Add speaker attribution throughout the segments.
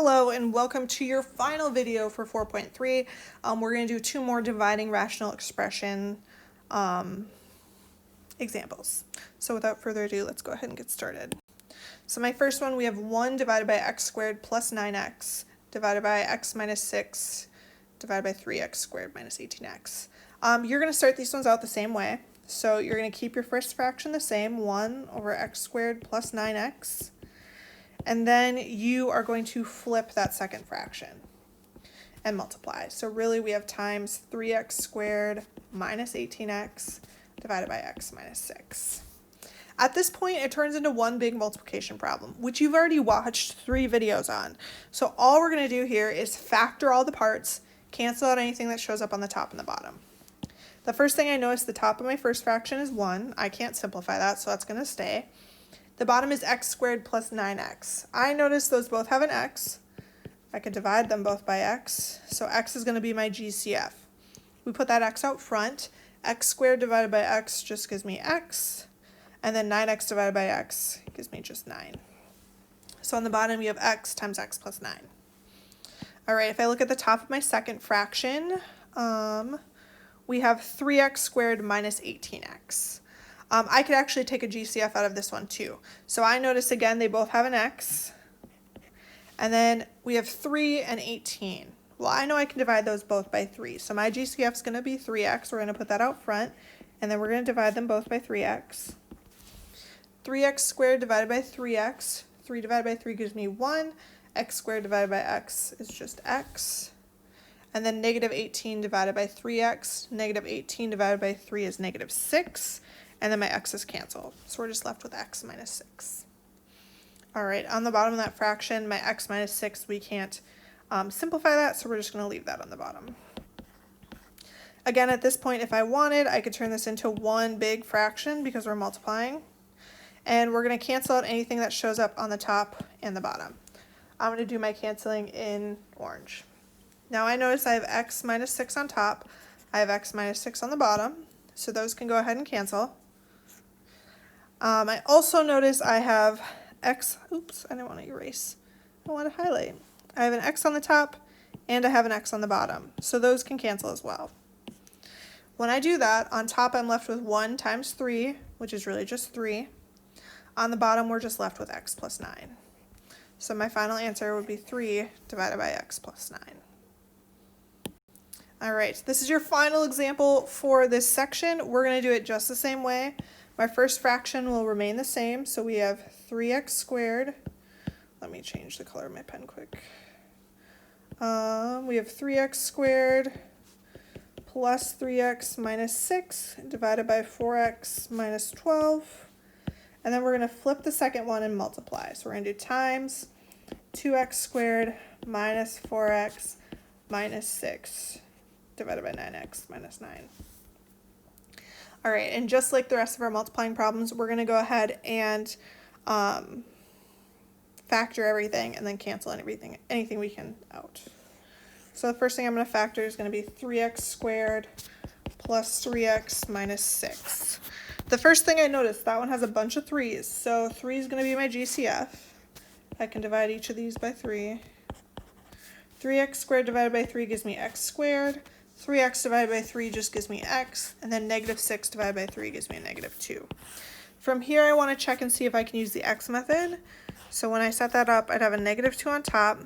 Speaker 1: Hello and welcome to your final video for 4.3. We're going to do two more dividing rational expression examples. So without further ado, let's go ahead and get started. So my first one, we have 1 divided by x squared plus 9x divided by x minus 6 divided by 3x squared minus 18x. You're going to start these ones out the same way. So you're going to keep your first fraction the same, 1 over x squared plus 9x. And then you are going to flip that second fraction and multiply. So really we have times 3x squared minus 18x divided by x minus 6. At this point, it turns into one big multiplication problem, which you've already watched 3 videos on. So all we're going to do here is factor all the parts, cancel out anything that shows up on the top and the bottom. The first thing I notice, the top of my first fraction is 1. I can't simplify that, so that's going to stay. The bottom is x squared plus 9x. I notice those both have an x. I could divide them both by x. So x is going to be my GCF. We put that x out front. X squared divided by x just gives me x. And then 9x divided by x gives me just 9. So on the bottom, you have x times x plus 9. All right, if I look at the top of my second fraction, we have 3x squared minus 18x. I could actually take a GCF out of this one too. So I notice again, they both have an x. And then we have 3 and 18. Well, I know I can divide those both by 3. So my GCF is going to be 3x. We're going to put that out front. And then we're going to divide them both by 3x. 3x squared divided by 3x. 3 divided by 3 gives me 1. X squared divided by x is just x. And then negative 18 divided by 3x. Negative 18 divided by 3 is negative 6. And then my x's cancel. So we're just left with x minus 6. All right, on the bottom of that fraction, my x minus 6, we can't simplify that, so we're just going to leave that on the bottom. Again, at this point, if I wanted, I could turn this into one big fraction because we're multiplying. And we're going to cancel out anything that shows up on the top and the bottom. I'm going to do my canceling in orange. Now I notice I have x minus 6 on top. I have x minus 6 on the bottom. So those can go ahead and cancel. I also notice I have x, oops, I didn't want to erase. I want to highlight. I have an x on the top and I have an x on the bottom. So those can cancel as well. When I do that, on top I'm left with 1 times 3, which is really just 3. On the bottom we're just left with x plus 9. So my final answer would be 3 divided by x plus 9. All right, this is your final example for this section. We're going to do it just the same way. My first fraction will remain the same, so we have 3x squared. Let me change the color of my pen quick. We have 3x squared plus 3x minus 6 divided by 4x minus 12. And then we're going to flip the second one and multiply. So we're going to do times 2x squared minus 4x minus 6 divided by 9x minus 9. All right, and just like the rest of our multiplying problems, we're going to go ahead and factor everything and then cancel anything we can out. So the first thing I'm going to factor is going to be 3x squared plus 3x minus 6. The first thing I noticed, that one has a bunch of 3's, so 3 is going to be my GCF. I can divide each of these by 3. 3x squared divided by 3 gives me x squared. 3x divided by 3 just gives me x, and then negative 6 divided by 3 gives me a negative 2. From here, I want to check and see if I can use the x method. So when I set that up, I'd have a negative 2 on top,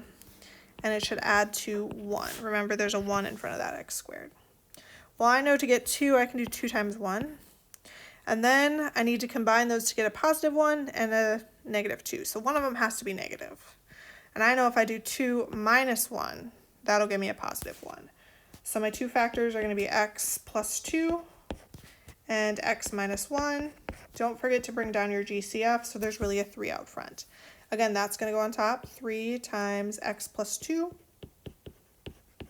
Speaker 1: and it should add to 1. Remember, there's a 1 in front of that x squared. Well, I know to get 2, I can do 2 times 1. And then I need to combine those to get a positive 1 and a negative 2. So one of them has to be negative. And I know if I do 2 minus 1, that'll give me a positive 1. So my two factors are going to be x plus 2 and x minus 1. Don't forget to bring down your GCF, so there's really a 3 out front. Again, that's going to go on top. 3 times x plus 2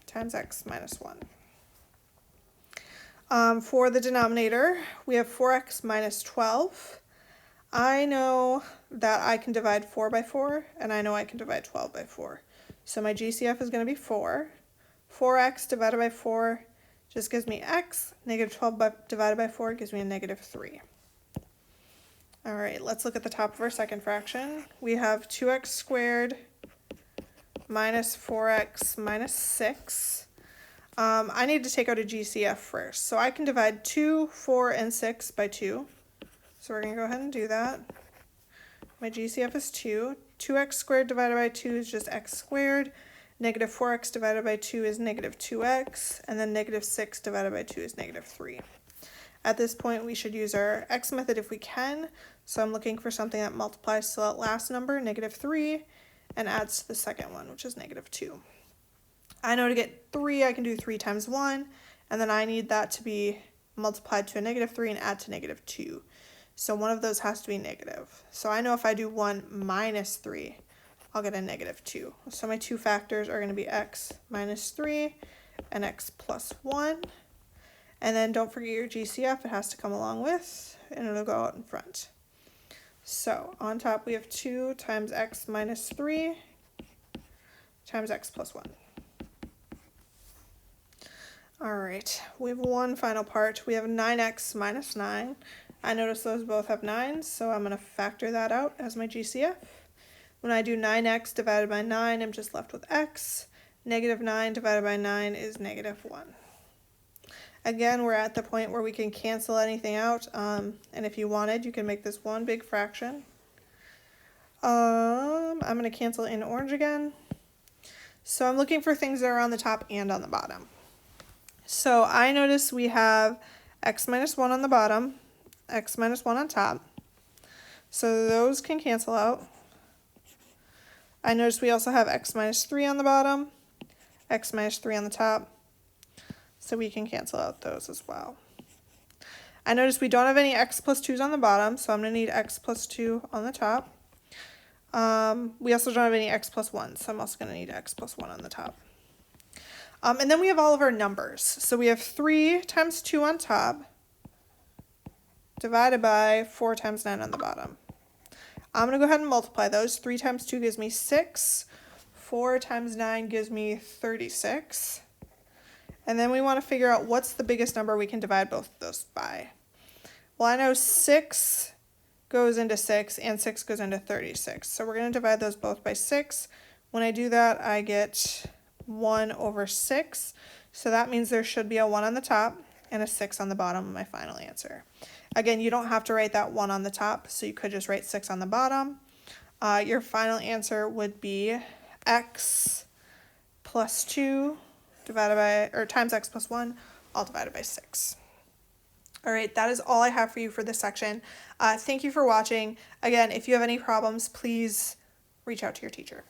Speaker 1: times x minus 1. For the denominator, we have 4x minus 12. I know that I can divide 4 by 4, and I know I can divide 12 by 4. So my GCF is going to be 4. 4x divided by 4 just gives me x. Negative 12 divided by 4 gives me a negative 3. All right, let's look at the top of our second fraction. We have 2x squared minus 4x minus 6. I need to take out a GCF first. So I can divide 2, 4, and 6 by 2. So we're going to go ahead and do that. My GCF is 2. 2x squared divided by 2 is just x squared. Negative 4x divided by 2 is negative 2x. And then negative 6 divided by 2 is negative 3. At this point, we should use our x method if we can. So I'm looking for something that multiplies to that last number, negative 3, and adds to the second one, which is negative 2. I know to get 3, I can do 3 times 1, and then I need that to be multiplied to a negative 3 and add to negative 2. So one of those has to be negative. So I know if I do 1 minus 3, I'll get a negative 2. So my two factors are going to be x minus 3 and x plus 1. And then don't forget your GCF, it has to come along with, and it'll go out in front. So on top we have 2 times x minus 3 times x plus 1. All right, we have one final part. We have 9x minus 9. I notice those both have 9s, so I'm going to factor that out as my GCF. When I do 9x divided by 9, I'm just left with x. Negative 9 divided by 9 is negative 1. Again, we're at the point where we can cancel anything out, and if you wanted, you can make this one big fraction. I'm going to cancel in orange again. So I'm looking for things that are on the top and on the bottom. So I notice we have x minus 1 on the bottom, x minus 1 on top. So those can cancel out. I notice we also have x minus 3 on the bottom, x minus 3 on the top. So we can cancel out those as well. I notice we don't have any x plus 2's on the bottom, so I'm going to need x plus 2 on the top. We also don't have any x plus 1, so I'm also going to need x plus 1 on the top. And then we have all of our numbers. So we have 3 times 2 on top divided by 4 times 9 on the bottom. I'm going to go ahead and multiply those. 3 times 2 gives me 6. 4 times 9 gives me 36. And then we want to figure out what's the biggest number we can divide both of those by. Well, I know 6 goes into 6 and 6 goes into 36. So we're going to divide those both by 6. When I do that, I get 1 over 6. So that means there should be a 1 on the top and a 6 on the bottom of my final answer. Again, you don't have to write that 1 on the top, so you could just write 6 on the bottom. Your final answer would be x plus 2 divided by, or times x plus 1, all divided by 6. All right, that is all I have for you for this section. Thank you for watching. Again, if you have any problems, please reach out to your teacher.